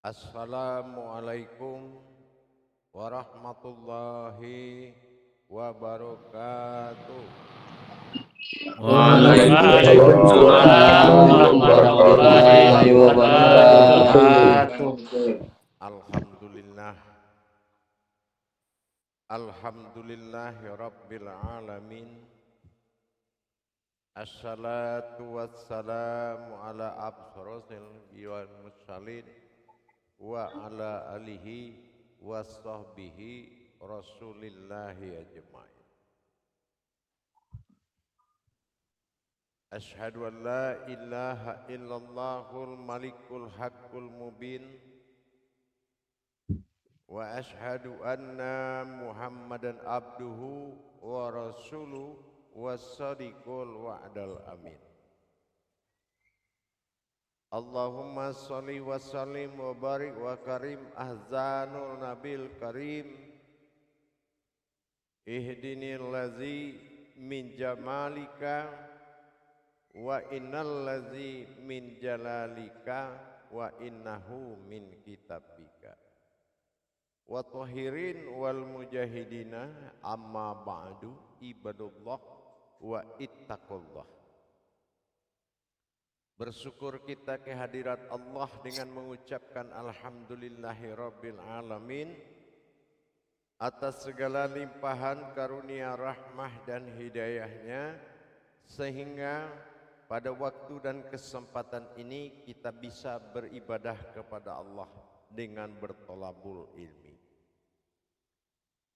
Assalamualaikum warahmatullahi wabarakatuh. Waalaikumsalam warahmatullahi wabarakatuh. Alhamdulillah, alhamdulillahi rabbil alamin. Assalatu wassalamu ala absarasil wal mursalin wa ala alihi wa sahbihi rasulillahi ajma'in. Ashhadu an la ilaha illallahul malikul haqqul mubin wa ashhadu anna muhammadan abduhu wa rasuluhu was-sadiqul wa'dal amin. Allahumma salli wa sallim wa barik wa karim ahzanul nabil karim ihdinil ladzi min jamalika wa innal ladzi min jalalika wa innahu min kitabika wa tahirin wal mujahidina amma ba'du ibadullah wa ittaqullah. Bersyukur kita kehadirat Allah dengan mengucapkan alhamdulillahi rabbil alamin atas segala limpahan karunia rahmah dan hidayahnya, sehingga pada waktu dan kesempatan ini kita bisa beribadah kepada Allah dengan bertolabul ilmi.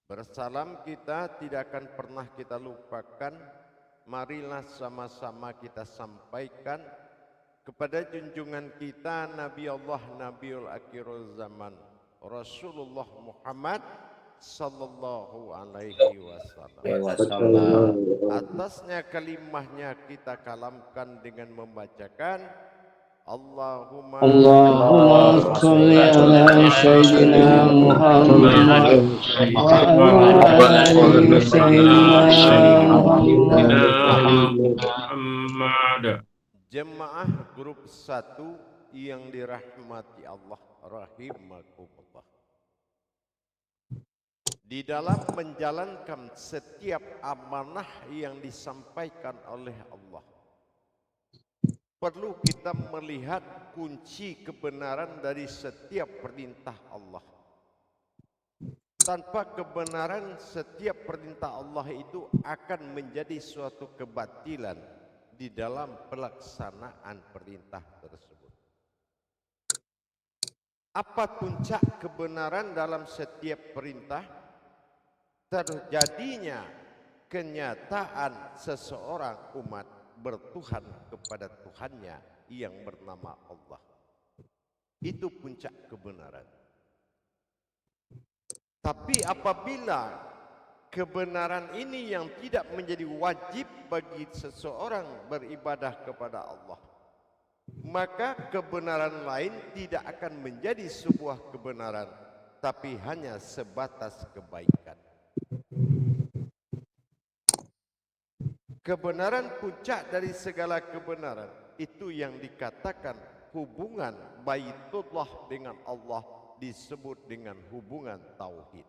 Bersalam kita tidak akan pernah kita lupakan. Marilah sama-sama kita sampaikan kepada junjungan kita Nabi Allah Nabiul Akhirul Zaman Rasulullah Muhammad sallallahu alaihi wasallam. Atasnya kalimahnya kita kalamkan dengan membacakan Allahumma sholli ala sayyidina Muhammad wa ala ali sayyidina Muhammad. Jemaah grup 1 yang dirahmati Allah rahimakumullah. Di dalam menjalankan setiap amanah yang disampaikan oleh Allah, perlu kita melihat kunci kebenaran dari setiap perintah Allah. Tanpa kebenaran, setiap perintah Allah itu akan menjadi suatu kebatilan di dalam pelaksanaan perintah tersebut. Apa puncak kebenaran dalam setiap perintah? Terjadinya kenyataan seseorang umat bertuhan kepada Tuhannya yang bernama Allah. Itu puncak kebenaran. Tapi apabila kebenaran ini yang tidak menjadi wajib bagi seseorang beribadah kepada Allah, maka kebenaran lain tidak akan menjadi sebuah kebenaran, tapi hanya sebatas kebaikan. Kebenaran puncak dari segala kebenaran itu yang dikatakan hubungan Baitullah dengan Allah disebut dengan hubungan tauhid.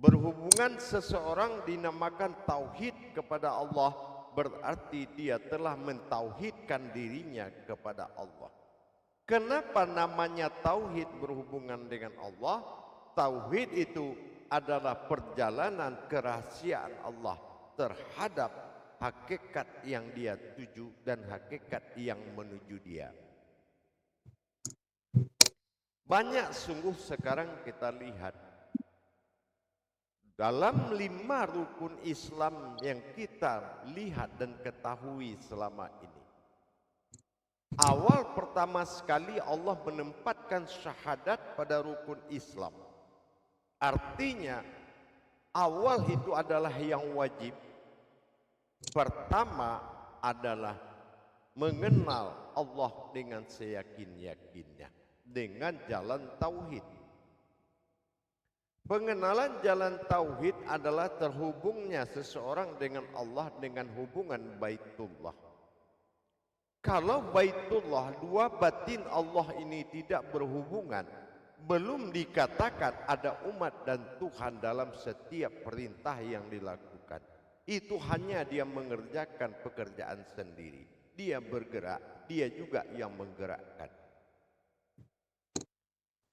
Berhubungan seseorang dinamakan tauhid kepada Allah, berarti dia telah mentauhidkan dirinya kepada Allah. Kenapa namanya tauhid berhubungan dengan Allah? Tauhid itu adalah perjalanan kerahasiaan Allah terhadap hakikat yang dia tuju dan hakikat yang menuju dia. Banyak sungguh sekarang kita lihat dalam 5 rukun Islam yang kita lihat dan ketahui selama ini. Awal pertama sekali Allah menempatkan syahadat pada rukun Islam. Artinya awal itu adalah yang wajib. Pertama adalah mengenal Allah dengan seyakin-yakinnya, dengan jalan tauhid. Pengenalan jalan tauhid adalah terhubungnya seseorang dengan Allah dengan hubungan Baitullah. Kalau Baitullah, dua batin Allah ini tidak berhubungan, belum dikatakan ada umat dan Tuhan dalam setiap perintah yang dilakukan. Itu hanya dia mengerjakan pekerjaan sendiri. Dia bergerak, dia juga yang menggerakkan.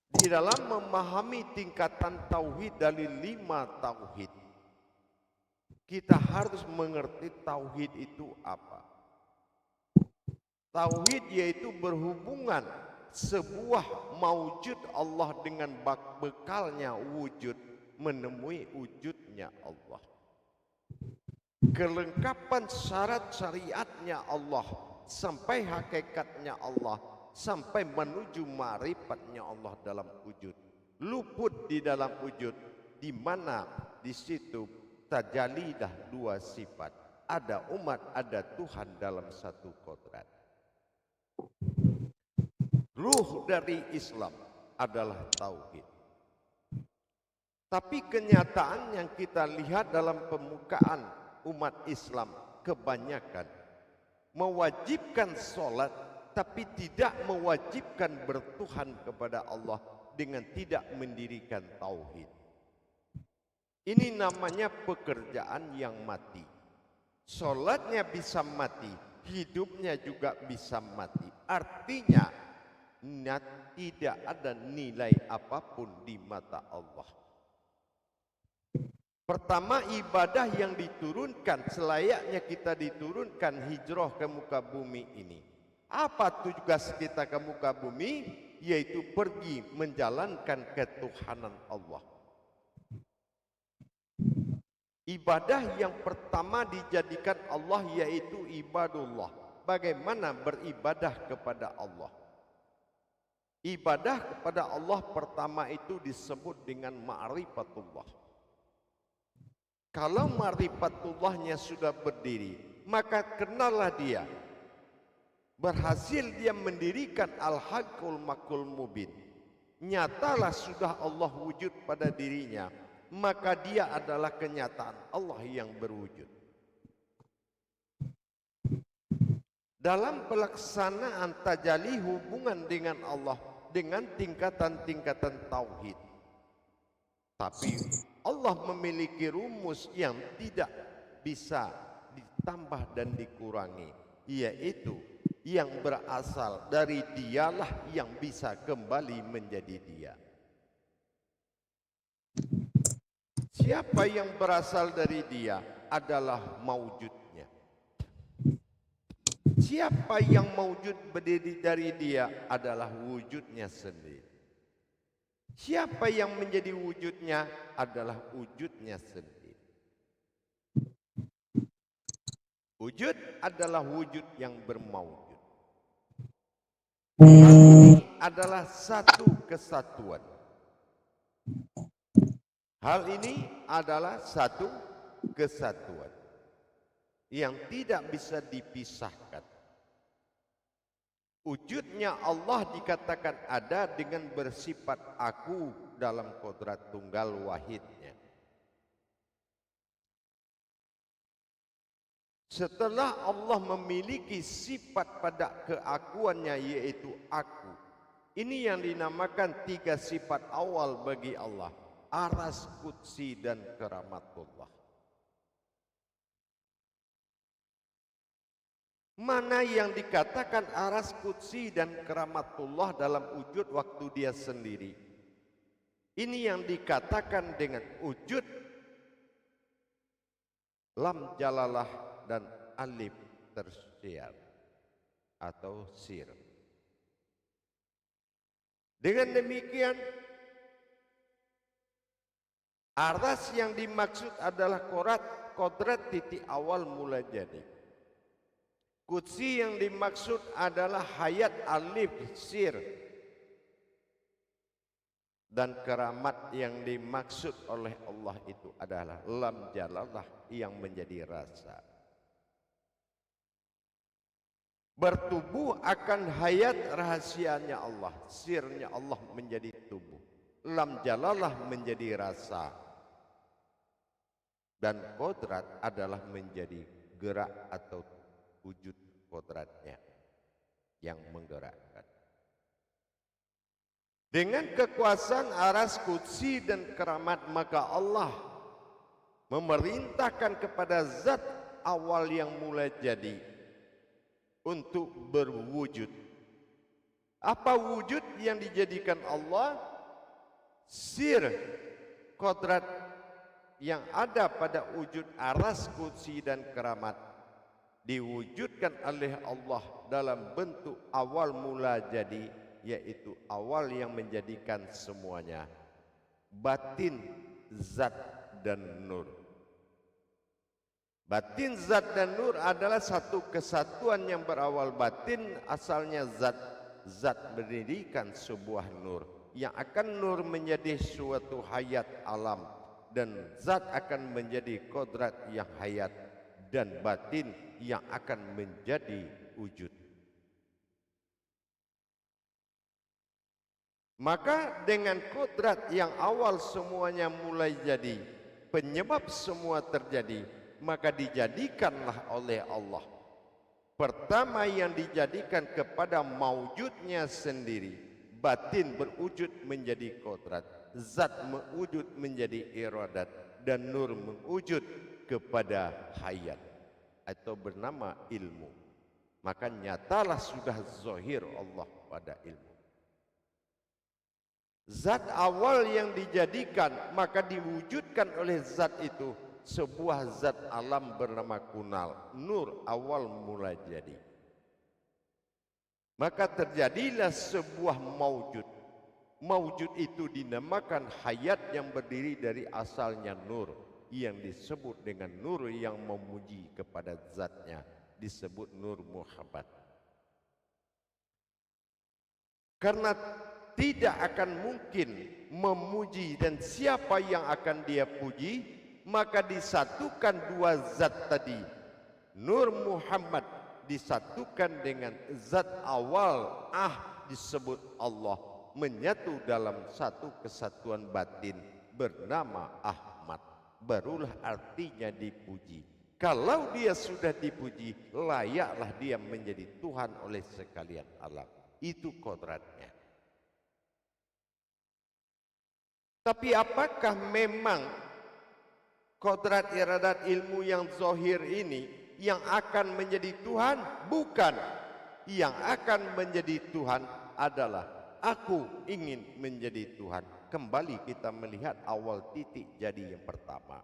Di dalam memahami tingkatan tauhid dari 5 tauhid, kita harus mengerti tauhid itu apa. Tauhid yaitu berhubungan sebuah maujud Allah dengan bekalnya wujud menemui wujudnya Allah. Kelengkapan syarat syariatnya Allah sampai hakikatnya Allah, sampai menuju ma'rifatnya Allah dalam wujud. Luput di dalam wujud, di mana di situ tajalidah dua sifat. Ada umat, ada Tuhan dalam satu kodrat. Ruh dari Islam adalah tauhid. Tapi kenyataan yang kita lihat dalam permukaan umat Islam kebanyakan mewajibkan sholat tapi tidak mewajibkan bertuhan kepada Allah dengan tidak mendirikan tauhid. Ini namanya pekerjaan yang mati. Sholatnya bisa mati, hidupnya juga bisa mati. Artinya tidak ada nilai apapun di mata Allah. Pertama, ibadah yang diturunkan selayaknya kita diturunkan hijrah ke muka bumi ini. Apa tugas kita ke muka bumi? Yaitu pergi menjalankan ketuhanan Allah. Ibadah yang pertama dijadikan Allah yaitu ibadullah. Bagaimana beribadah kepada Allah? Ibadah kepada Allah pertama itu disebut dengan ma'rifatullah. Kalau ma'rifatullahnya sudah berdiri, maka kenallah dia. Berhasil dia mendirikan al-haqqul makul mubin. Nyatalah sudah Allah wujud pada dirinya, maka dia adalah kenyataan Allah yang berwujud. Dalam pelaksanaan tajalli hubungan dengan Allah dengan tingkatan-tingkatan tauhid. Tapi Allah memiliki rumus yang tidak bisa ditambah dan dikurangi, yaitu yang berasal dari dialah yang bisa kembali menjadi dia. Siapa yang berasal dari dia adalah maujudnya. Siapa yang maujud berdiri dari dia adalah wujudnya sendiri. Siapa yang menjadi wujudnya adalah wujudnya sendiri. Wujud adalah wujud yang bermaujud. Ini adalah satu kesatuan. Hal ini adalah satu kesatuan yang tidak bisa dipisahkan. Wujudnya Allah dikatakan ada dengan bersifat aku dalam kodrat tunggal wahidnya. Setelah Allah memiliki sifat pada keakuannya yaitu aku. Ini yang dinamakan 3 sifat awal bagi Allah. Aras, Qudsi, dan Keramatullah. Mana yang dikatakan aras, Qudsi, dan Keramatullah dalam wujud waktu dia sendiri. Ini yang dikatakan dengan wujud lam jalalah dan alif tersiar atau sir. Dengan demikian aras yang dimaksud adalah kodrat titik awal mula jadi. Qudsi yang dimaksud adalah hayat alif sir. Dan keramat yang dimaksud oleh Allah itu adalah lam jalalah yang menjadi rasa. Bertubuh akan hayat rahasianya Allah. Sirnya Allah menjadi tubuh. Lam jalalah menjadi rasa. Dan kodrat adalah menjadi gerak atau wujud kodratnya. yang menggerakkan. Dengan kekuasaan aras, kursi dan keramat, maka Allah memerintahkan kepada zat awal yang mulai jadi untuk berwujud. Apa wujud yang dijadikan Allah? Sir, kodrat yang ada pada wujud aras, kursi dan keramat diwujudkan oleh Allah dalam bentuk awal mula jadi, yaitu awal yang menjadikan semuanya, batin, zat dan nur. Batin, zat dan nur adalah satu kesatuan yang berawal batin, asalnya zat. Zat mendirikan sebuah nur, yang akan nur menjadi suatu hayat alam, dan zat akan menjadi kodrat yang hayat, dan batin yang akan menjadi wujud. Maka dengan kodrat yang awal semuanya mulai jadi, penyebab semua terjadi, maka dijadikanlah oleh Allah. Pertama yang dijadikan kepada maujudnya sendiri, batin berwujud menjadi kodrat, zat mewujud menjadi iradat, dan nur mewujud kepada hayat atau bernama ilmu. Maka nyatalah sudah zahir Allah pada ilmu. Zat awal yang dijadikan, maka diwujudkan oleh zat itu sebuah zat alam bernama kunal, nur awal mula jadi. Maka terjadilah sebuah maujud. Maujud itu dinamakan hayat yang berdiri dari asalnya nur, yang disebut dengan nur yang memuji kepada zatnya, disebut nur Muhammad. Karena tidak akan mungkin memuji, dan siapa yang akan dia puji, maka disatukan dua zat tadi. Nur Muhammad disatukan dengan zat awal disebut Allah, menyatu dalam satu kesatuan batin bernama Ahmad. Barulah artinya dipuji. Kalau dia sudah dipuji, layaklah dia menjadi Tuhan oleh sekalian alam. Itu kodratnya. Tapi apakah memang kodrat iradat ilmu yang zahir ini yang akan menjadi Tuhan? Bukan. Yang akan menjadi Tuhan adalah aku ingin menjadi Tuhan. Kembali kita melihat awal titik jadi yang pertama.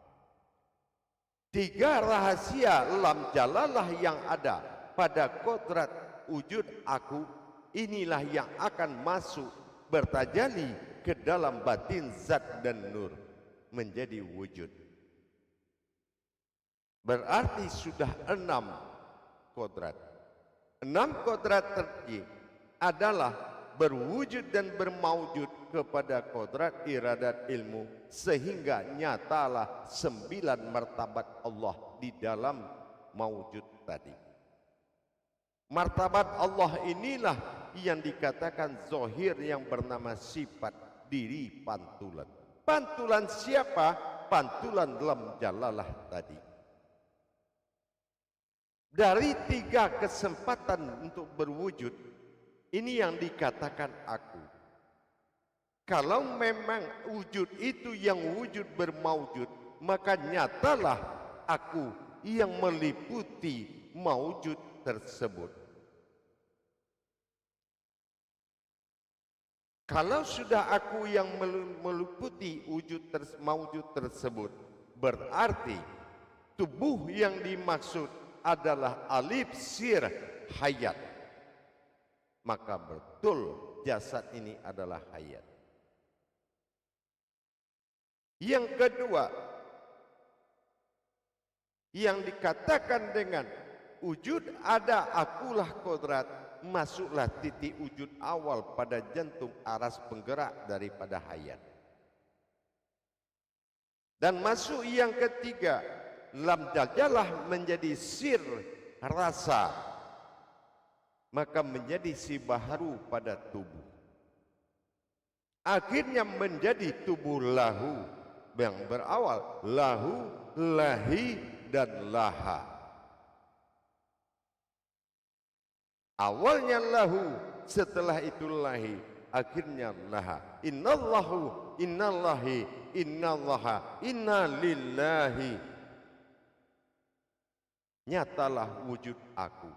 Tiga rahasia lam jalalah yang ada pada kodrat wujud aku, inilah yang akan masuk bertajali ke dalam batin zat dan nur menjadi wujud. Berarti sudah 6 kodrat. 6 kodrat tadi adalah berwujud dan bermaujud kepada kodrat iradat ilmu, sehingga nyatalah 9 martabat Allah di dalam maujud tadi. Martabat Allah inilah yang dikatakan zahir, yang bernama sifat diri pantulan. Pantulan siapa? Pantulan lam jalalah tadi. Dari 3 kesempatan untuk berwujud, ini yang dikatakan aku. Kalau memang wujud itu yang wujud bermaujud, maka nyatalah aku yang meliputi maujud tersebut. Kalau sudah aku yang meliputi wujud maujud tersebut, berarti tubuh yang dimaksud adalah alif sir hayat. Maka betul jasad ini adalah hayat. Yang kedua, yang dikatakan dengan wujud ada akulah kodrat, masuklah titik wujud awal pada jantung aras penggerak daripada hayat. Dan masuk yang ketiga, lam jajalah menjadi sir rasa, maka menjadi si baharu pada tubuh. Akhirnya menjadi tubuh lahu yang berawal lahu, lahi dan laha. Awalnya lahu, setelah itu lahi, akhirnya laha. Innallahu, innallahi, innallaha, inna lillahi. Nyatalah wujud aku.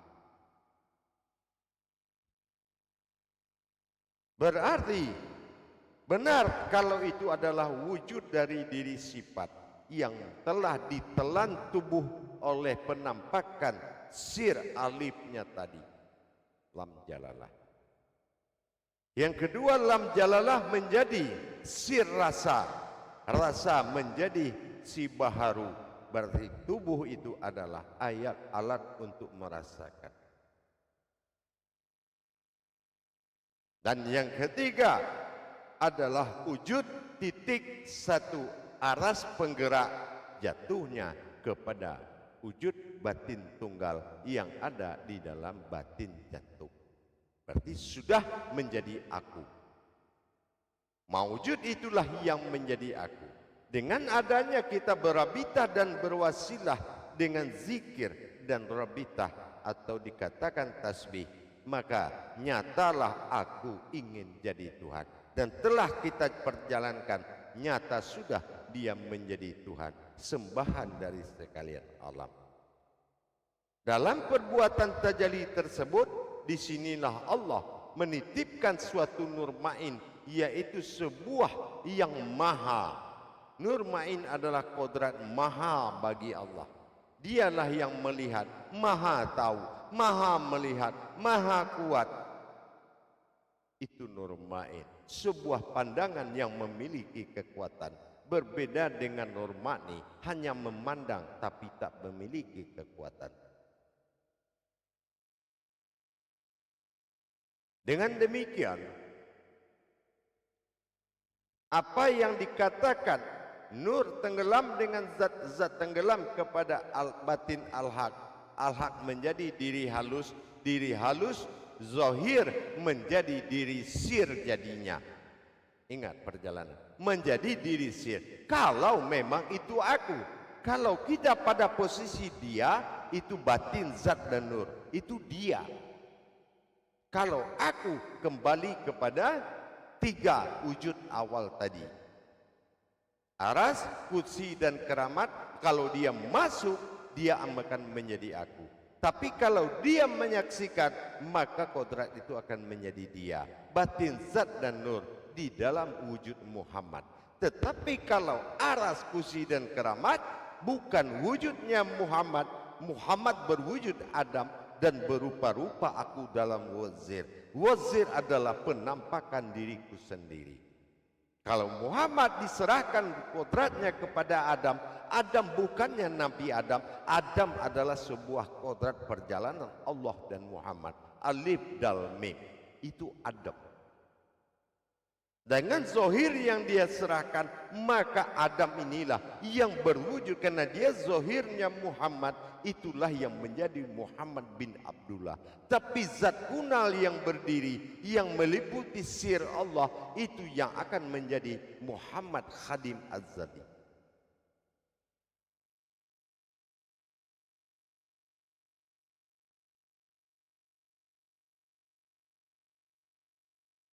Berarti benar kalau itu adalah wujud dari diri sifat yang telah ditelan tubuh oleh penampakan sir alifnya tadi, lam jalalah. Yang kedua, lam jalalah menjadi sir rasa, rasa menjadi si baharu. Berarti tubuh itu adalah ayat alat untuk merasakan. Dan yang ketiga adalah wujud titik satu aras penggerak jatuhnya kepada wujud batin tunggal yang ada di dalam batin jantung. Berarti sudah menjadi aku. Maujud itulah yang menjadi aku. Dengan adanya kita berabitah dan berwasilah dengan zikir dan rabitah atau dikatakan tasbih, maka nyatalah aku ingin jadi Tuhan. Dan telah kita perjalankan, nyata sudah dia menjadi Tuhan, sembahan dari sekalian alam. Dalam perbuatan tajalli tersebut, disinilah Allah menitipkan suatu nur ma'in, yaitu sebuah yang maha. Nur ma'in adalah kodrat maha bagi Allah. Dialah yang melihat, maha tahu, maha melihat, maha kuat. Itu nur ma'in, sebuah pandangan yang memiliki kekuatan. Berbeda dengan nur ma'ni, hanya memandang tapi tak memiliki kekuatan. Dengan demikian, apa yang dikatakan nur tenggelam dengan zat-zat tenggelam kepada batin al-haq. Al-haq menjadi diri halus zahir menjadi diri sir jadinya. Ingat perjalanan, menjadi diri sir. Kalau memang itu aku, kalau kita pada posisi dia, itu batin zat dan nur, itu dia. Kalau aku kembali kepada tiga wujud awal tadi, aras, kursi dan keramat, kalau dia masuk, dia akan menjadi aku. Tapi kalau dia menyaksikan, maka kodrat itu akan menjadi dia, batin zat dan nur di dalam wujud Muhammad. Tetapi kalau aras, kursi dan keramat bukan wujudnya Muhammad, Muhammad berwujud Adam dan berupa-rupa aku dalam wazir. Wazir adalah penampakan diriku sendiri. Kalau Muhammad diserahkan kodratnya kepada Adam, Adam bukannya Nabi Adam. Adam adalah sebuah kodrat perjalanan Allah dan Muhammad. Alif dal mim, itu Adam. Dengan zohir yang dia serahkan, maka Adam inilah yang berwujud karena dia zohirnya Muhammad. Itulah yang menjadi Muhammad bin Abdullah. Tapi zat kunal yang berdiri, yang meliputi sir Allah, itu yang akan menjadi Muhammad Khadim Az-Zadi.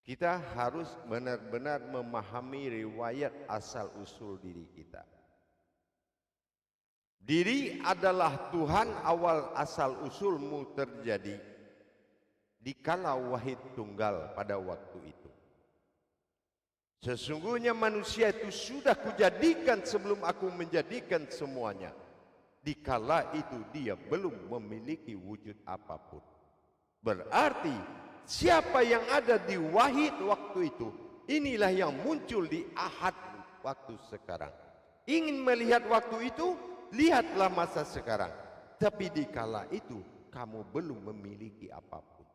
Kita harus benar-benar memahami riwayat asal-usul diri kita. Diri adalah Tuhan awal asal-usulmu terjadi dikala wahid tunggal pada waktu itu. Sesungguhnya manusia itu sudah kujadikan sebelum aku menjadikan semuanya. Dikala itu dia belum memiliki wujud apapun. Berarti siapa yang ada di wahid waktu itu, inilah yang muncul di ahad waktu sekarang. Ingin melihat waktu itu, lihatlah masa sekarang. Tapi di kala itu kamu belum memiliki apapun.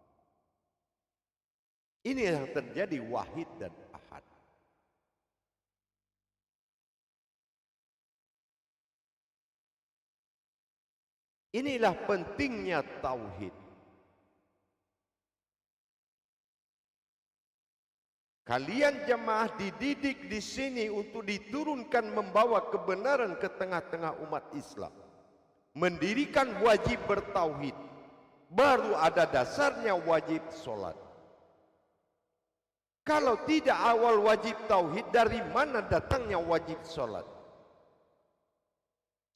Ini yang terjadi wahid dan ahad. Inilah pentingnya tauhid. Kalian jemaah dididik di sini untuk diturunkan membawa kebenaran ke tengah-tengah umat Islam. Mendirikan wajib bertauhid. baru ada dasarnya wajib sholat. Kalau tidak awal wajib tauhid, dari mana datangnya wajib sholat?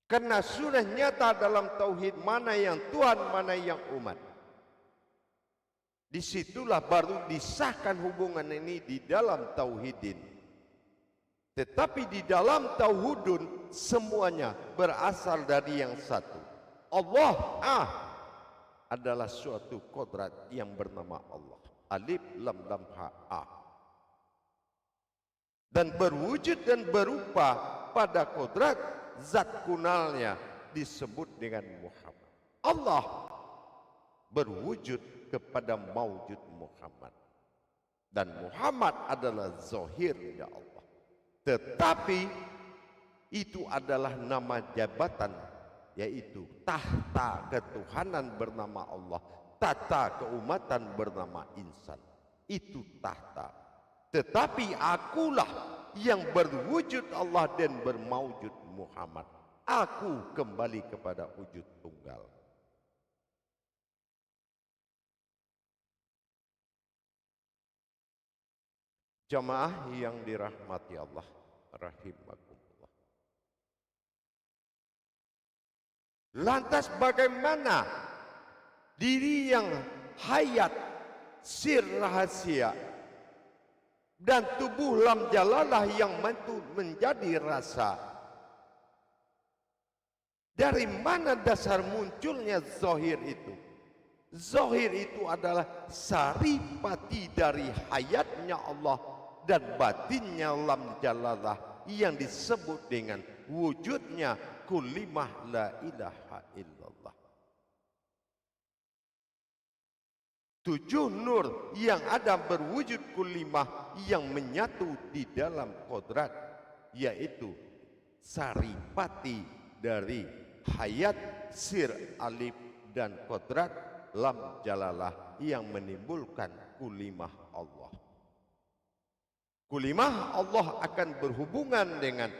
Karena sudah nyata dalam tauhid mana yang Tuhan, mana yang umat. Disitulah baru disahkan hubungan ini di dalam tauhidin. Tetapi di dalam tauhidun semuanya berasal dari yang satu. Allah adalah suatu kodrat yang bernama Allah. Alif lam lam ha a. Dan berwujud dan berupa pada kodrat zat kunalnya disebut dengan Muhammad. Allah berwujud kepada maujud Muhammad. Dan Muhammad adalah zahirnya Allah. Tetapi itu adalah nama jabatan, yaitu tahta ketuhanan bernama Allah, tahta keumatan bernama insan. Itu tahta. Tetapi akulah yang berwujud Allah dan bermaujud Muhammad. Aku kembali kepada wujud tunggal. Jamaah yang dirahmati Allah rahimakumullah. Lantas bagaimana diri yang hayat, sir rahasia, dan tubuh lam jalalah yang menjadi rasa? Dari mana dasar munculnya zahir itu? Zahir itu adalah saripati dari hayatnya Allah dan batinnya lam jalalah yang disebut dengan wujudnya kulimah la ilaha illallah. 7 nur yang ada berwujud kulimah yang menyatu di dalam kodrat, yaitu saripati dari hayat, sir, alif, dan kodrat lam jalalah yang menimbulkan kulimah Allah. Kulimah Allah akan berhubungan dengan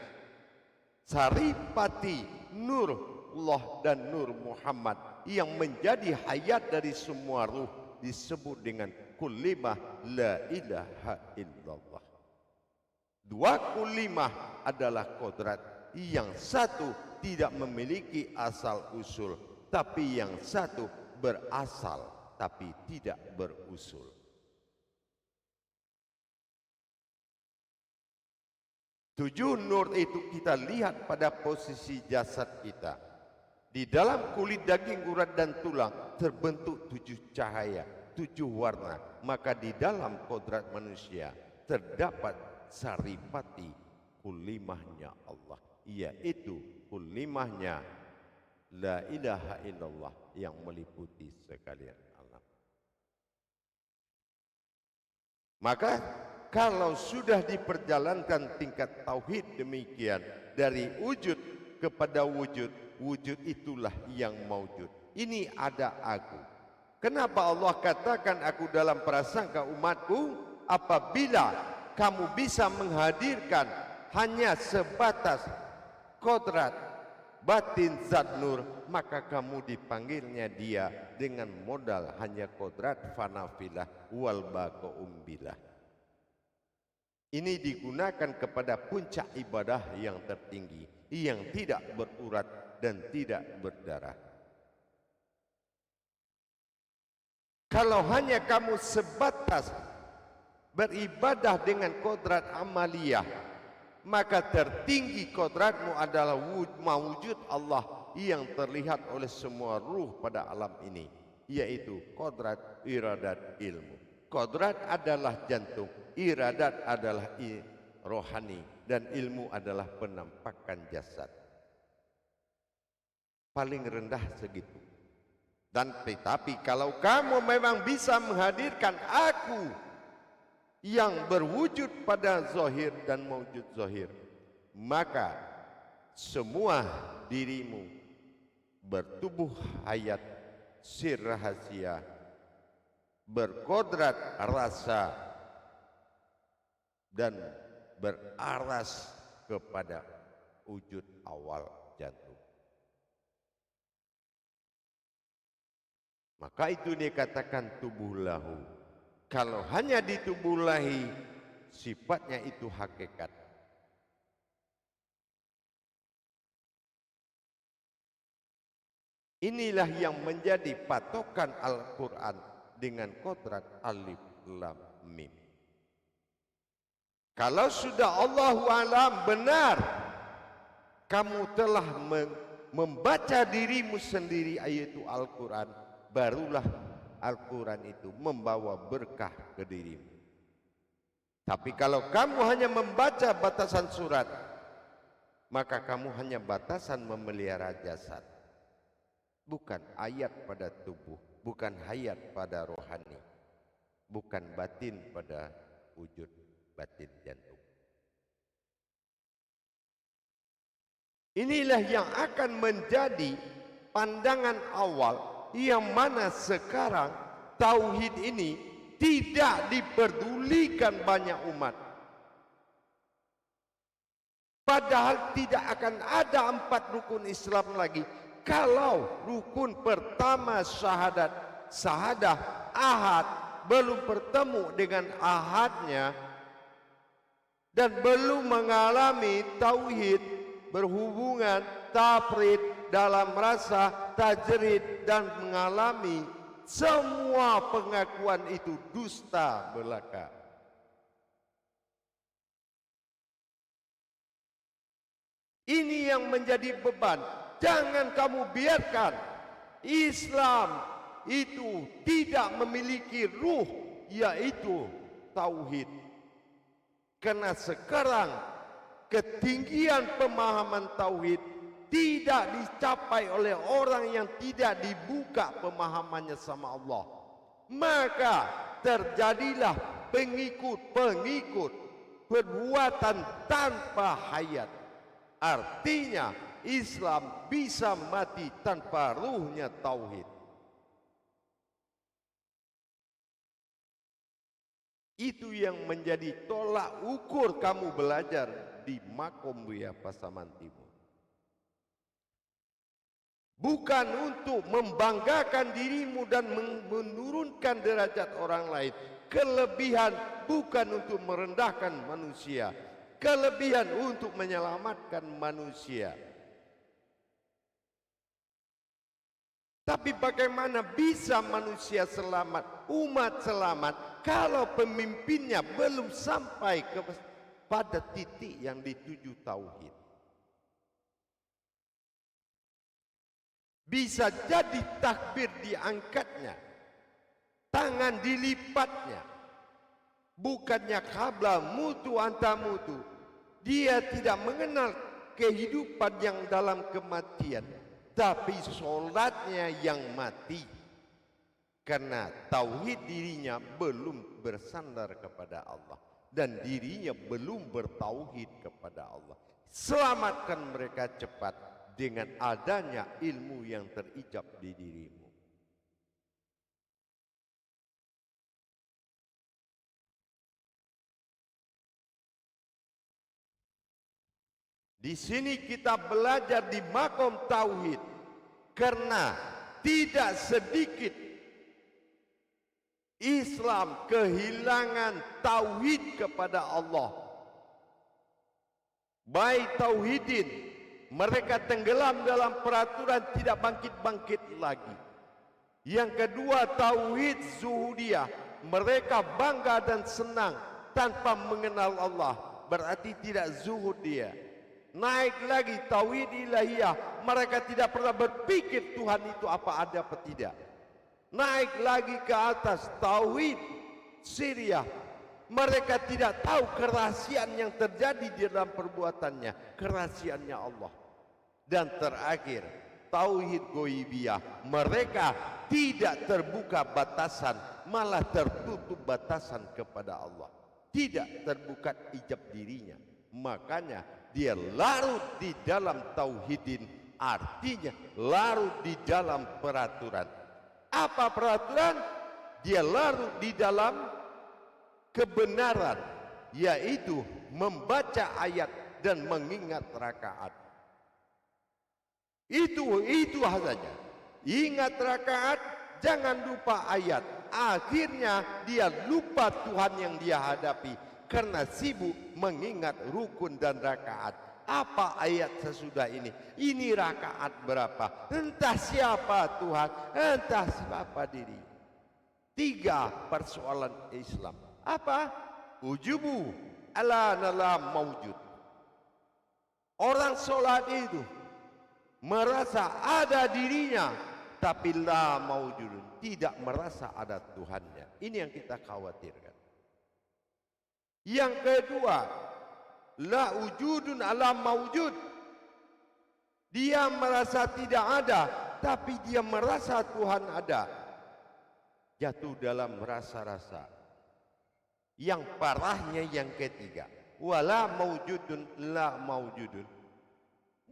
saripati nur Allah dan nur Muhammad yang menjadi hayat dari semua ruh, disebut dengan kulimah la ilaha illallah. 2 kulimah adalah kodrat, yang satu tidak memiliki asal usul, tapi yang satu berasal tapi tidak berusul. 7 nur itu kita lihat pada posisi jasad kita. Di dalam kulit, daging, urat dan tulang terbentuk 7 cahaya, 7 warna. Maka di dalam kodrat manusia terdapat saripati kulimahnya Allah, yaitu kulimahnya la ilaha illallah yang meliputi sekalian alam. Maka kalau sudah diperjalankan tingkat tauhid demikian, dari wujud kepada wujud, wujud itulah yang maujud. Ini ada aku. Kenapa Allah katakan aku dalam prasangka umatku? Apabila kamu bisa menghadirkan hanya sebatas kodrat batin zat nur, maka kamu dipanggilnya dia dengan modal hanya kodrat fanafilah wal baqaumbilah. Ini digunakan kepada puncak ibadah yang tertinggi, yang tidak berurat dan tidak berdarah. Kalau hanya kamu sebatas beribadah dengan kodrat amaliyah, maka tertinggi kodratmu adalah mawujud Allah yang terlihat oleh semua ruh pada alam ini, yaitu kodrat iradat ilmu. Kodrat adalah jantung, iradat adalah rohani, dan ilmu adalah penampakan jasad. Paling rendah segitu. Dan tetapi kalau kamu memang bisa menghadirkan aku yang berwujud pada zahir dan maujud zahir, maka semua dirimu bertubuh hayat, sir rahasia, berkodrat rasa, dan beraras kepada wujud awal jantung. Maka itu dikatakan tubuh lahu. Kalau hanya ditubuhlahi, sifatnya itu hakikat. Inilah yang menjadi patokan Al-Quran dengan kodrat alif lam mim. Kalau sudah Allahu alam benar, kamu telah membaca dirimu sendiri yaitu Al-Quran, barulah Al-Quran itu membawa berkah ke dirimu. Tapi kalau kamu hanya membaca batasan surat, maka kamu hanya batasan memelihara jasad, bukan ayat pada tubuh, bukan hayat pada rohani, bukan batin pada wujud batin jantung. Inilah yang akan menjadi pandangan awal, yang mana sekarang tauhid ini tidak diperdulikan banyak umat. Padahal tidak akan ada 4 rukun Islam lagi kalau rukun pertama syahadah ahad belum bertemu dengan ahadnya dan belum mengalami tauhid berhubungan tafrid dalam rasa tajrid dan mengalami semua pengakuan itu dusta belaka. Ini yang menjadi beban. Jangan kamu biarkan Islam itu tidak memiliki ruh, yaitu tauhid. Karena sekarang ketinggian pemahaman tauhid tidak dicapai oleh orang yang tidak dibuka pemahamannya sama Allah. Maka terjadilah pengikut-pengikut perbuatan tanpa hayat. Artinya Islam bisa mati tanpa ruhnya tauhid. Itu yang menjadi tolak ukur kamu belajar di Makom Buya Pasaman Timur. Bukan untuk membanggakan dirimu dan menurunkan derajat orang lain. Kelebihan bukan untuk merendahkan manusia. Kelebihan untuk menyelamatkan manusia. Tapi bagaimana bisa manusia selamat, umat selamat, kalau pemimpinnya belum sampai pada titik yang dituju tauhid? Bisa jadi takbir diangkatnya, tangan dilipatnya, bukannya qabla mutu anta mutu. Dia tidak mengenal kehidupan yang dalam kematian, tapi sholatnya yang mati. Karena tauhid dirinya belum bersandar kepada Allah dan dirinya belum bertauhid kepada Allah. Selamatkan mereka cepat dengan adanya ilmu yang terijab di dirimu. Di sini kita belajar di makom tauhid, karena tidak sedikit Islam kehilangan tauhid kepada Allah. Baik tauhidin, mereka tenggelam dalam peraturan tidak bangkit-bangkit lagi. Yang kedua tauhid zuhudiyah, mereka bangga dan senang tanpa mengenal Allah, berarti tidak zuhud dia. Naik lagi tauhid ilahiyah, mereka tidak pernah berpikir Tuhan itu apa ada apa tidak. Naik lagi ke atas tauhid siriyah, mereka tidak tahu kerahasiaan yang terjadi di dalam perbuatannya, kerahasiaannya Allah. Dan terakhir tauhid ghaibiyah, mereka tidak terbuka batasan, malah tertutup batasan kepada Allah, tidak terbuka ijab dirinya. Makanya dia larut di dalam tauhidin, artinya larut di dalam peraturan. Apa peraturan? Dia larut di dalam kebenaran, yaitu membaca ayat dan mengingat rakaat. Itu saja. Ingat rakaat jangan lupa ayat. Akhirnya dia lupa Tuhan yang dia hadapi karena sibuk mengingat rukun dan rakaat. Apa ayat sesudah ini? Ini rakaat berapa? Entah siapa Tuhan, entah siapa diri. 3 persoalan Islam. Apa? Ujubu ala nala maujud. Orang sholat itu merasa ada dirinya, tapi la maujudun, tidak merasa ada Tuhannya. Ini yang kita khawatirkan. Yang kedua, la wujudun ala maujud. Dia merasa tidak ada, tapi dia merasa Tuhan ada. Jatuh dalam rasa-rasa. Yang parahnya yang ketiga, wala maujudun la maujudun.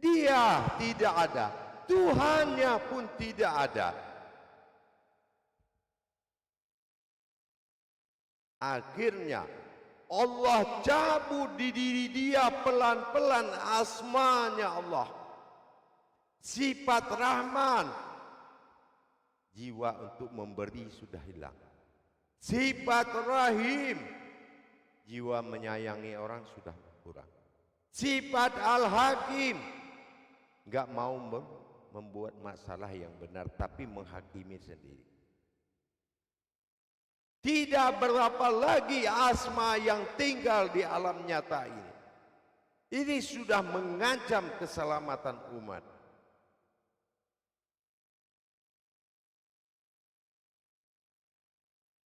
Dia tidak ada, Tuhannya pun tidak ada. Akhirnya Allah cabut di diri dia pelan-pelan asmanya Allah. Sifat Rahman, jiwa untuk memberi sudah hilang. Sifat Rahim, jiwa menyayangi orang sudah kurang. Sifat Al-Hakim, enggak mau membuat masalah yang benar tapi menghakimi sendiri. Tidak berapa lagi asma yang tinggal di alam nyata ini. Ini sudah mengancam keselamatan umat.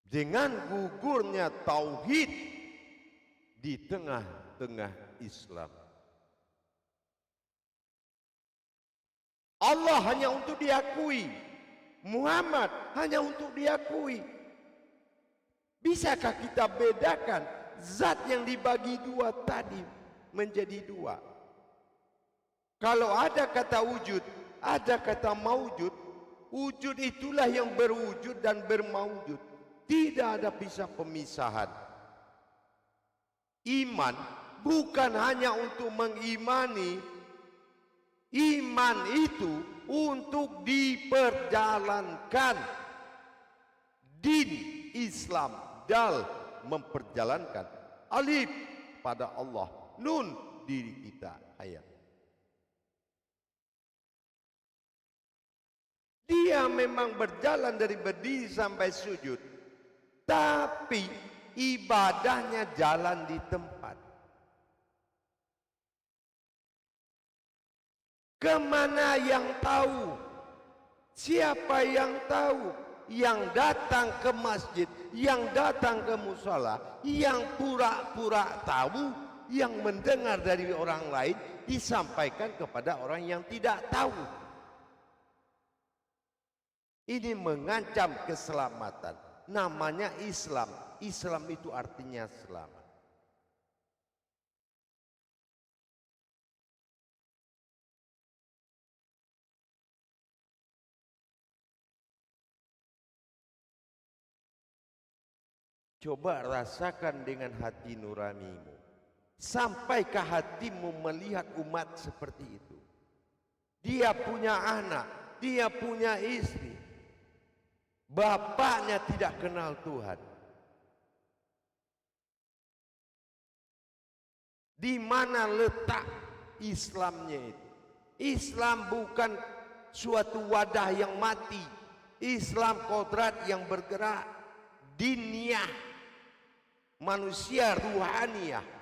Dengan gugurnya tauhid di tengah-tengah Islam. Allah hanya untuk diakui, Muhammad hanya untuk diakui. Bisakah kita bedakan zat yang dibagi dua tadi menjadi dua? Kalau ada kata wujud, ada kata maujud. Wujud itulah yang berwujud dan bermaujud. Tidak ada pemisahan. Iman bukan hanya untuk mengimani. Iman itu untuk diperjalankan. Din Islam dal memperjalankan. Alif pada Allah, nun diri kita, ayat. Dia memang berjalan dari berdiri sampai sujud, tapi ibadahnya jalan di tempat. Kemana yang tahu? Siapa yang tahu? Yang datang ke masjid, yang datang ke musala, yang pura-pura tahu, yang mendengar dari orang lain disampaikan kepada orang yang tidak tahu. Ini mengancam keselamatan. Namanya Islam. Islam itu artinya selamat. Coba rasakan dengan hati nuranimu. Sampaikah hatimu melihat umat seperti itu? Dia punya anak, dia punya istri. Bapaknya tidak kenal Tuhan. Di mana letak Islamnya itu? Islam bukan suatu wadah yang mati. Islam kodrat yang bergerak. Diniyah, manusia ruhaniyah.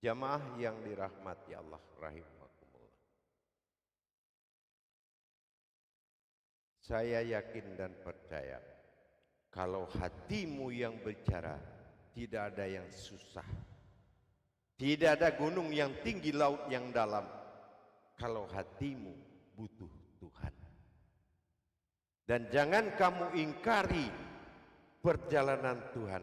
Jamaah yang dirahmati Allah rahimakumullah. Saya yakin dan percaya kalau hatimu yang bicara, tidak ada yang susah. Tidak ada gunung yang tinggi, laut yang dalam. Kalau hatimu butuh Tuhan. Dan jangan kamu ingkari perjalanan Tuhan.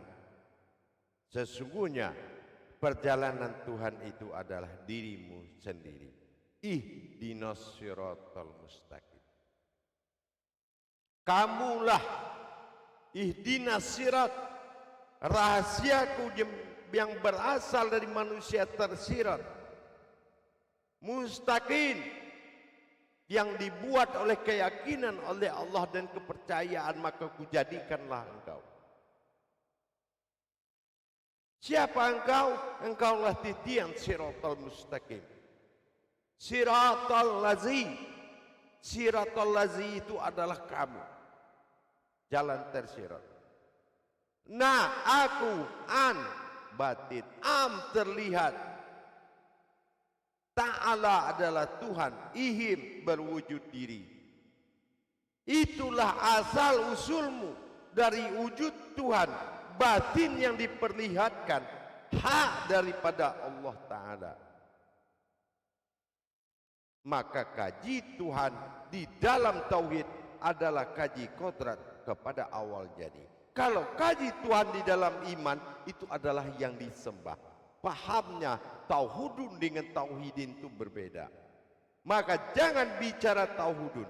Sesungguhnya perjalanan Tuhan itu adalah dirimu sendiri. Ihdinas siratal mustaqim. Kamulah ihdinas sirat, rahasiaku yang berasal dari manusia tersirat, mustaqim, yang dibuat oleh keyakinan oleh Allah dan kepercayaan, maka kujadikanlah engkau. Siapa engkau? Engkaulah titian siratal mustaqim. Siratal lazi. Siratal lazi itu adalah kamu. Jalan tersirat. Nah, aku, an, batin, am terlihat. Ta'ala adalah Tuhan, ihim berwujud diri. Itulah asal usulmu dari wujud Tuhan, batin yang diperlihatkan, hak daripada Allah Ta'ala. Maka kaji Tuhan di dalam tauhid adalah kaji kodrat kepada awal jadi. Kalau kaji Tuhan di dalam iman, itu adalah yang disembah. Pahamnya tauhudun dengan tauhidin itu berbeda. Maka jangan bicara tauhudun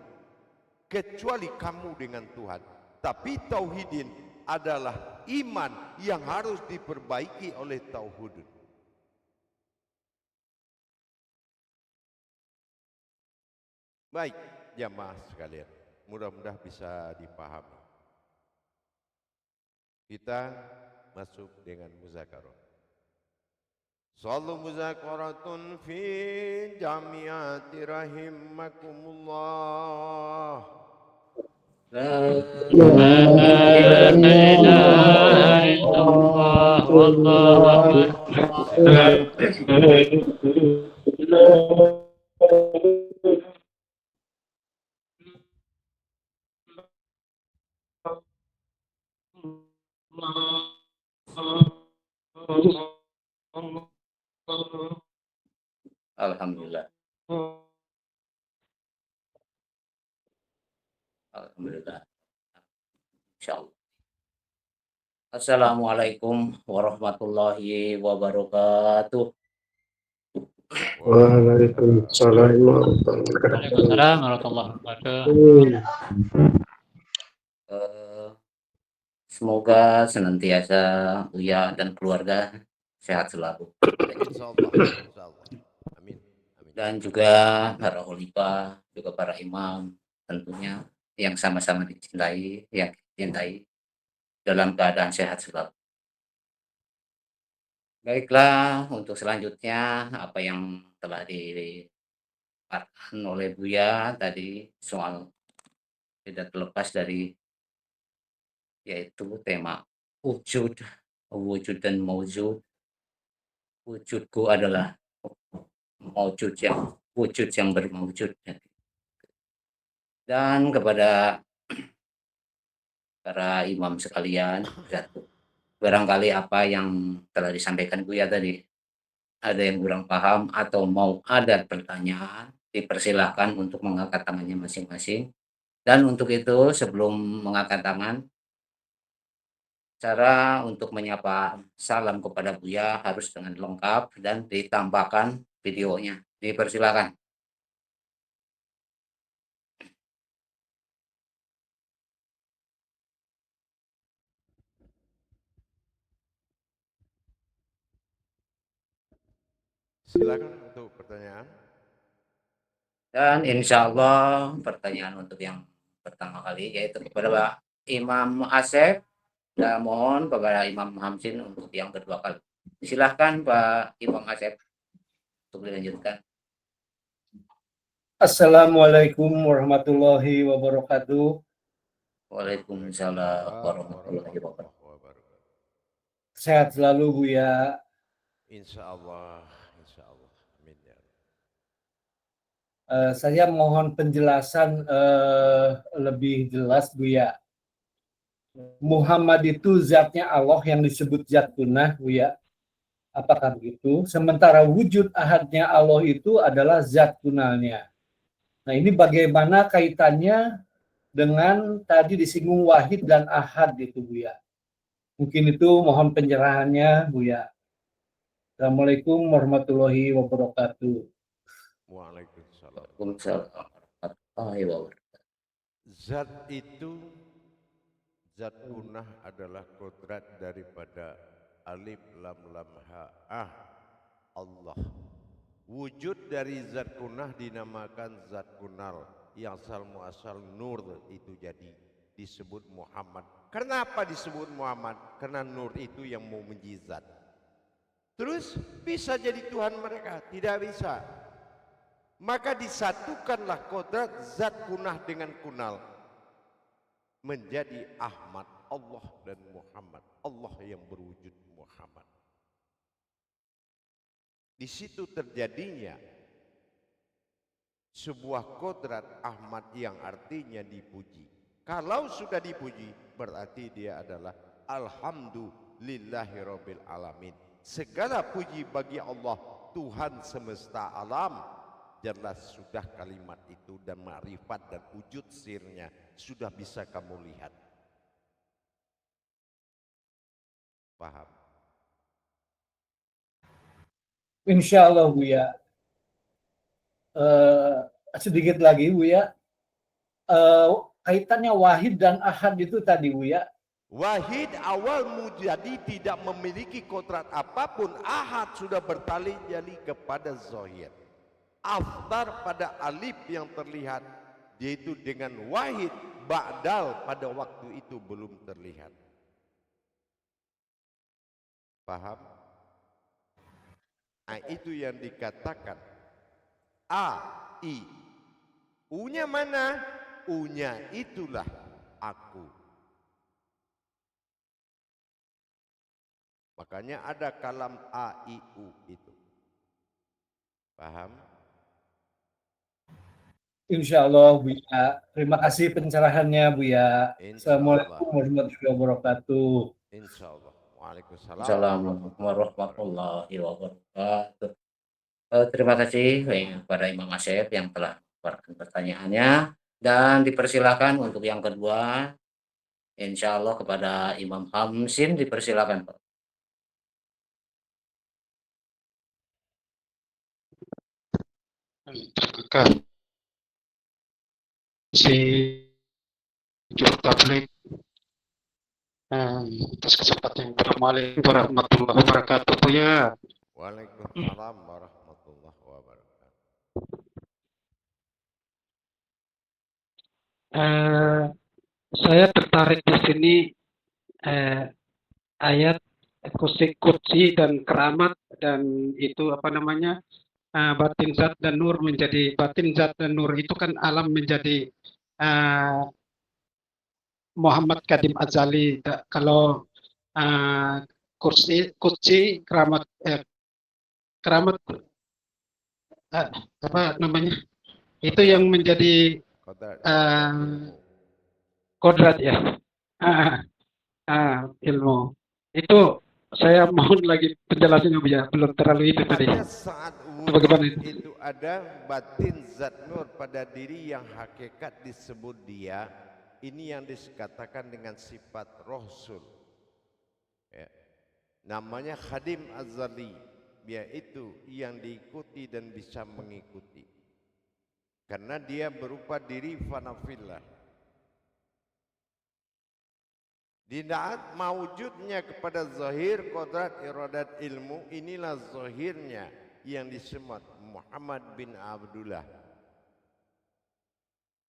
kecuali kamu dengan Tuhan. Tapi tauhidin adalah iman yang harus diperbaiki oleh tauhudun. Baik, jamaah sekalian, mudah-mudahan bisa dipahami. Kita masuk dengan muzakarah. Sallu muzakaratun fi jamiati rahimakumullah. La ilaha illallah wallahu Alhamdulillah. Alhamdulillah. Insyaallah. Assalamualaikum warahmatullahi wabarakatuh. Waalaikumsalam warahmatullahi wabarakatuh. Semoga senantiasa Uya dan keluarga sehat selalu. Insyaallah. Amin. Dan juga para khalifah, juga para imam, tentunya yang sama-sama dicintai, yang dicintai dalam keadaan sehat selalu. Baiklah, untuk selanjutnya apa yang telah dipaparkan oleh Buya tadi soal tidak terlepas dari yaitu tema wujud dan maujud. Wujudku adalah wujud yang berwujud. Dan kepada para imam sekalian, barangkali apa yang telah disampaikan Buya tadi ada yang kurang paham atau mau ada pertanyaan, dipersilahkan untuk mengangkat tangannya masing-masing. Dan untuk itu sebelum mengangkat tangan, cara untuk menyapa salam kepada Buya harus dengan lengkap dan ditambahkan videonya. Dipersilakan. Silakan untuk pertanyaan. Dan insya Allah pertanyaan untuk yang pertama kali yaitu kepada Pak Imam Asep, dan mohon kepada Imam Hamsin untuk yang kedua kali. Silahkan Pak Imam Asep untuk dilanjutkan. Assalamualaikum warahmatullahi wabarakatuh. Waalaikumsalam warahmatullahi wabarakatuh. Sehat selalu Buya. Insyaallah. Amin ya. Saya mohon penjelasan lebih jelas Buya. Muhammad itu zatnya Allah yang disebut zat tunah Buya. Apakah begitu? Sementara wujud ahadnya Allah itu adalah zat tunalnya. Nah, ini bagaimana kaitannya dengan tadi disinggung wahid dan ahad itu Buya. Mungkin itu mohon pencerahannya Buya. Assalamualaikum warahmatullahi wabarakatuh. Waalaikumsalam. Waalaikumsalam warahmatullahi wabarakatuh. Zat itu Zat kunah adalah kodrat daripada alif lam lam ha ah Allah. Wujud dari zat kunah dinamakan zat kunal, yang asal muasal nur itu jadi disebut Muhammad. Kenapa disebut Muhammad? Karena nur itu yang mau menjizat. Terus bisa jadi Tuhan mereka? Tidak bisa. Maka disatukanlah kodrat zat kunah dengan kunal menjadi Ahmad, Allah dan Muhammad. Allah yang berwujud Muhammad. Di situ terjadinya sebuah kodrat Ahmad yang artinya dipuji. Kalau sudah dipuji berarti dia adalah alhamdulillahirabbil alamin. Segala puji bagi Allah, Tuhan semesta alam. Jelas sudah kalimat itu dan makrifat dan wujud sirnya sudah bisa kamu lihat. Paham? Insya Allah Buya. Sedikit lagi Buya. Kaitannya wahid dan ahad itu tadi Buya. Wahid awal mujadi tidak memiliki kodrat apapun. Ahad sudah bertali jali kepada zahir. Aftar pada alif yang terlihat, yaitu dengan wahid, ba'dal pada waktu itu belum terlihat. Paham? Nah, itu yang dikatakan A, I. U-nya mana? U-nya itulah aku. Makanya ada kalam A, I, U itu. Paham? Insya Allah Buya. Terima kasih pencerahannya Buya. Insya Allah. Assalamualaikum warahmatullahi wabarakatuh. Insya Allah. Waalaikumsalam. Assalamualaikum warahmatullahi wabarakatuh. Terima kasih kepada Imam Asep yang telah mengeluarkan pertanyaannya, dan dipersilakan untuk yang kedua, insya Allah kepada Imam Hamsin, dipersilakan Pak. Terima kasih Juru Tablik atas kesempatan. Assalamualaikum warahmatullahi wabarakatuh Buya. Waalaikumsalam warahmatullahi wabarakatuh. Saya tertarik di sini ayat kutsi dan keramat, dan itu apa namanya, batin zat dan nur menjadi batin zat dan nur itu kan alam menjadi Muhammad Kadim Azali. Kalau kutsi keramat keramat apa namanya, itu yang menjadi Kodrat. kodrat ya, ilmu itu. Saya mohon lagi penjelasannya Bu ya, belum terlalu itu tadi. Pada saat Bagaimana wujud itu ada batin zat nur pada diri yang hakikat disebut dia. Ini yang dikatakan dengan sifat Rasul. Ya. Namanya Khadim Azali, yaitu yang diikuti dan bisa mengikuti. Karena dia berupa diri fanafillah. Di saat mawujudnya kepada zahir kodrat iradat ilmu, inilah zahirnya yang disebut Muhammad bin Abdullah,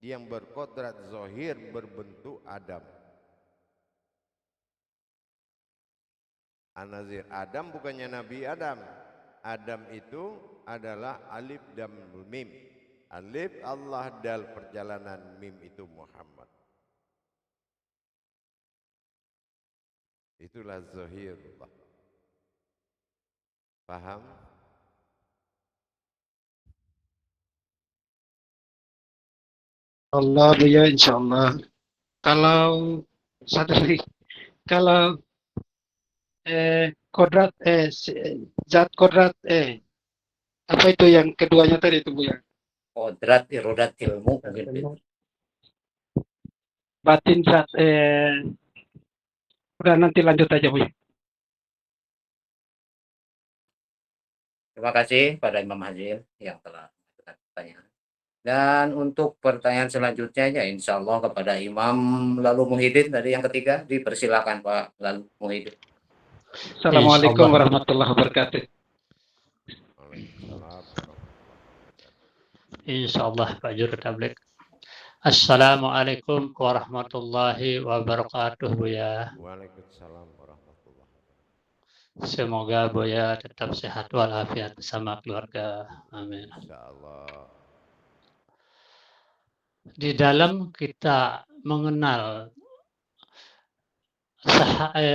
yang berkodrat zahir berbentuk Adam. An-Nazir Adam bukannya Nabi Adam. Adam itu adalah alif dan mim. Alif Allah, dal perjalanan, mim itu Muhammad. Itulah zahirullah. Paham? Allah Bu ya, insya Allah. Kalau satu lagi, kalau kodrat zat kodrat apa itu yang keduanya tadi itu Bu ya? Kodrat irodat ilmu mungkin. Batin zat udah, nanti lanjut aja Bu ya. Terima kasih pada Imam Hazim yang telah mengajukan pertanyaan. Dan untuk pertanyaan selanjutnya ya insya Allah kepada Imam Lalu Muhyiddin tadi yang ketiga, dipersilakan Pak Lalu Muhyiddin. Assalamualaikum warahmatullahi wabarakatuh. Waalaikumsalam warahmatullahi wabarakatuh. Insyaallah Pak Juru Tablik. Assalamualaikum warahmatullahi wabarakatuh Buya. Waalaikumsalam warahmatullahi wabarakatuh. Semoga Buya tetap sehat walafiat bersama keluarga. Amin. Insyaallah. Di dalam kita mengenal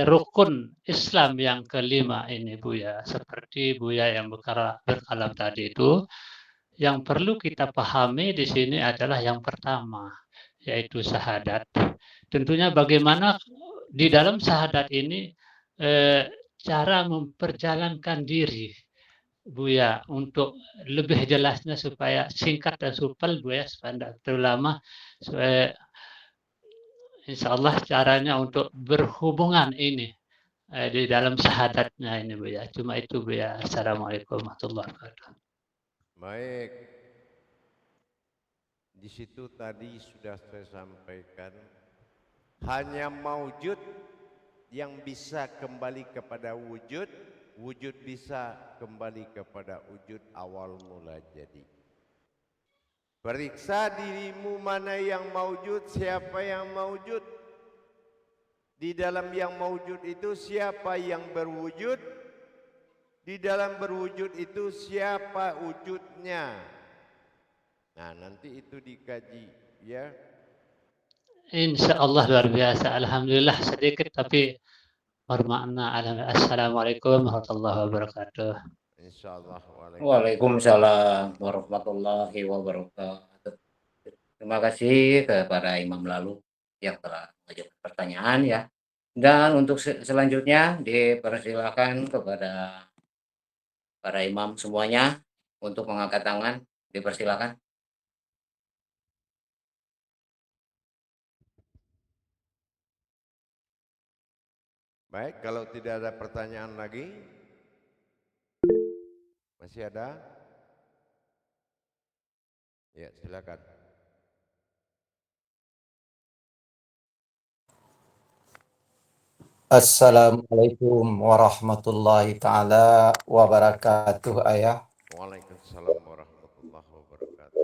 rukun Islam yang kelima ini Buya, seperti Buya yang berkalam tadi itu, yang perlu kita pahami di sini adalah yang pertama, yaitu syahadat. Tentunya bagaimana di dalam syahadat ini cara memperjalankan diri Buya untuk lebih jelasnya supaya singkat dan supel Buya supaya tidak terlalu lama, supaya insya Allah caranya untuk berhubungan ini di dalam syahadatnya ini Buya. Cuma itu Buya. Assalamualaikum warahmatullahi wabarakatuh. Baik. Di situ tadi sudah saya sampaikan, hanya maujud yang bisa kembali kepada wujud, wujud bisa kembali kepada wujud awal mula jadi. Periksa dirimu mana yang maujud, siapa yang maujud. Di dalam yang maujud itu siapa yang berwujud. Di dalam berwujud itu siapa wujudnya. Nah nanti itu dikaji ya. Insya Allah luar biasa. Alhamdulillah sedikit tapi bermakna. Assalamualaikum warahmatullahi wabarakatuh. Insyaallah. Waalaikumsalam warahmatullahi wabarakatuh. Terima kasih kepada Imam Lalu yang telah mengajukan pertanyaan ya. Dan untuk selanjutnya dipersilakan kepada para imam semuanya untuk mengangkat tangan. Dipersilakan. Baik, kalau tidak ada pertanyaan lagi, masih ada? Ya, silakan. Assalamualaikum warahmatullahi ta'ala wabarakatuh ayah. Waalaikumsalam warahmatullahi wabarakatuh.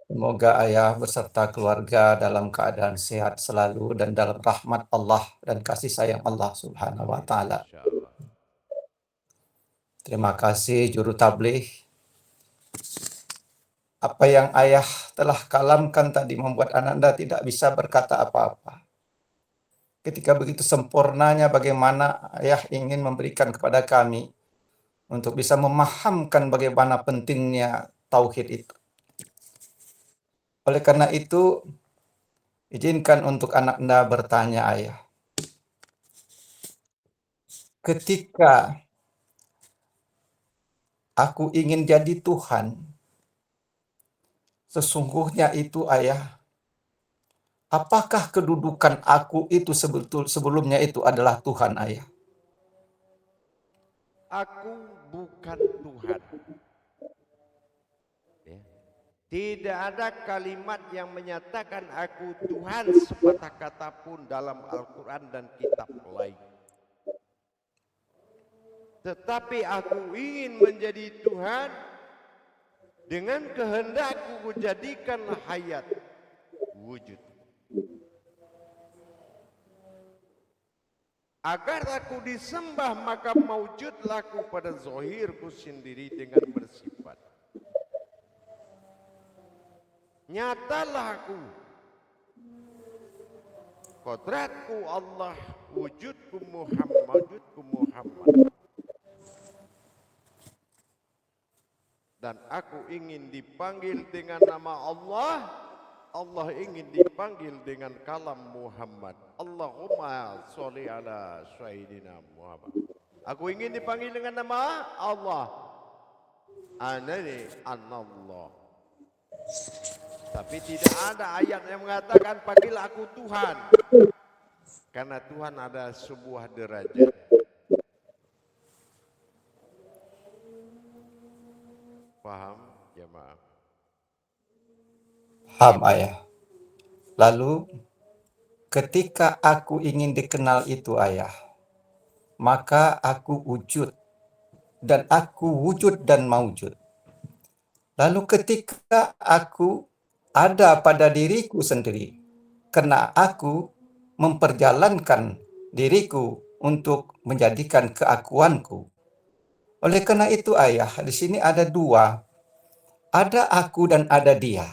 Semoga ayah beserta keluarga dalam keadaan sehat selalu dan dalam rahmat Allah dan kasih sayang Allah subhanahu wa ta'ala. Insyaallah. Terima kasih juru tabligh. Apa yang ayah telah kalamkan tadi membuat ananda tidak bisa berkata apa-apa. Ketika begitu sempurnanya bagaimana ayah ingin memberikan kepada kami untuk bisa memahamkan bagaimana pentingnya tauhid itu. Oleh karena itu, izinkan untuk anak Anda bertanya ayah. Ketika aku ingin jadi Tuhan, sesungguhnya itu ayah, apakah kedudukan aku itu sebelumnya itu adalah Tuhan ayah? Aku bukan Tuhan. Ya. Tidak ada kalimat yang menyatakan aku Tuhan sepatah kata pun dalam Al-Quran dan kitab lain. Tetapi aku ingin menjadi Tuhan dengan kehendakku jadikan hayat wujud. Agar aku disembah maka maujudlah aku pada zahirku sendiri dengan bersifat. Nyatalah aku. Kodratku Allah, wujudku Muhammad. Dan aku ingin dipanggil dengan nama Allah. Allah ingin dipanggil dengan kalam Muhammad. Allahumma sholli ala sayyidina Muhammad. Aku ingin dipanggil dengan nama Allah. Anani anallah. Tapi tidak ada ayat yang mengatakan panggil aku Tuhan. Karena Tuhan ada sebuah derajat. Paham jemaah? Paham ayah. Lalu ketika aku ingin dikenal itu ayah, maka aku wujud dan aku wujud dan maujud. Lalu ketika aku ada pada diriku sendiri, karena aku memperjalankan diriku untuk menjadikan keakuanku. Oleh karena itu ayah, di sini ada dua. Ada aku dan ada dia.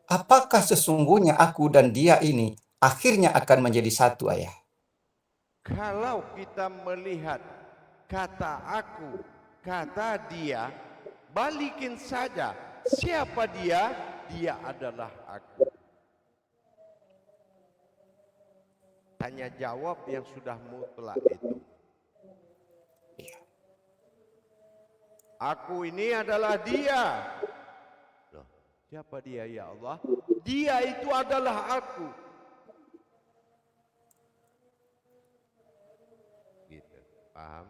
Apakah sesungguhnya aku dan dia ini akhirnya akan menjadi satu ayah? Kalau kita melihat kata aku, kata dia, balikin saja. Siapa dia? Dia adalah aku. Tanya jawab yang sudah mutlak itu. Aku ini adalah dia. Loh, siapa dia ya Allah? Dia itu adalah aku. Gitu, paham?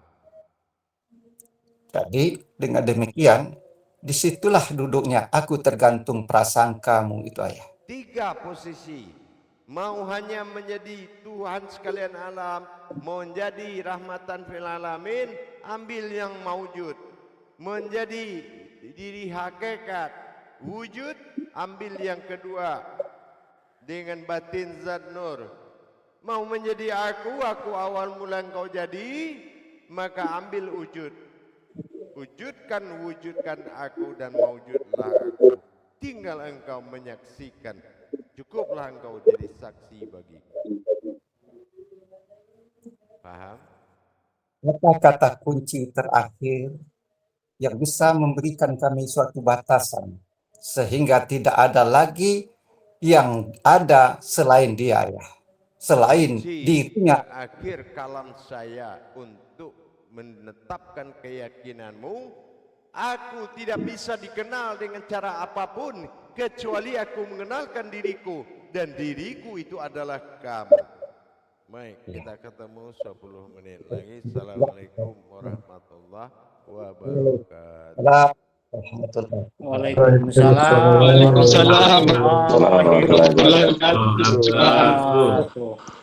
Jadi dengan demikian, disitulah duduknya aku tergantung prasangkamu itu ayah. 3 posisi. Mau hanya menjadi Tuhan sekalian alam, mau menjadi rahmatan fil alamin, ambil yang maujud. Menjadi diri hakikat, wujud, ambil yang kedua dengan batin zat nur. Mau menjadi aku awal mula engkau jadi, maka ambil wujud. Wujudkan aku dan maujudlah aku. Tinggal engkau menyaksikan. Cukuplah engkau jadi saksi bagiku. Paham? Kata-kata kunci terakhir yang bisa memberikan kami suatu batasan sehingga tidak ada lagi yang ada selain dia ya, selain dirinya. Akhir kalam saya untuk menetapkan keyakinanmu, aku tidak bisa dikenal dengan cara apapun kecuali aku mengenalkan diriku, dan diriku itu adalah kamu. Baik, kita ketemu 10 menit lagi. Assalamualaikum warahmatullahi wabarakatuh. Waalaikumsalam warahmatullahi wabarakatuh.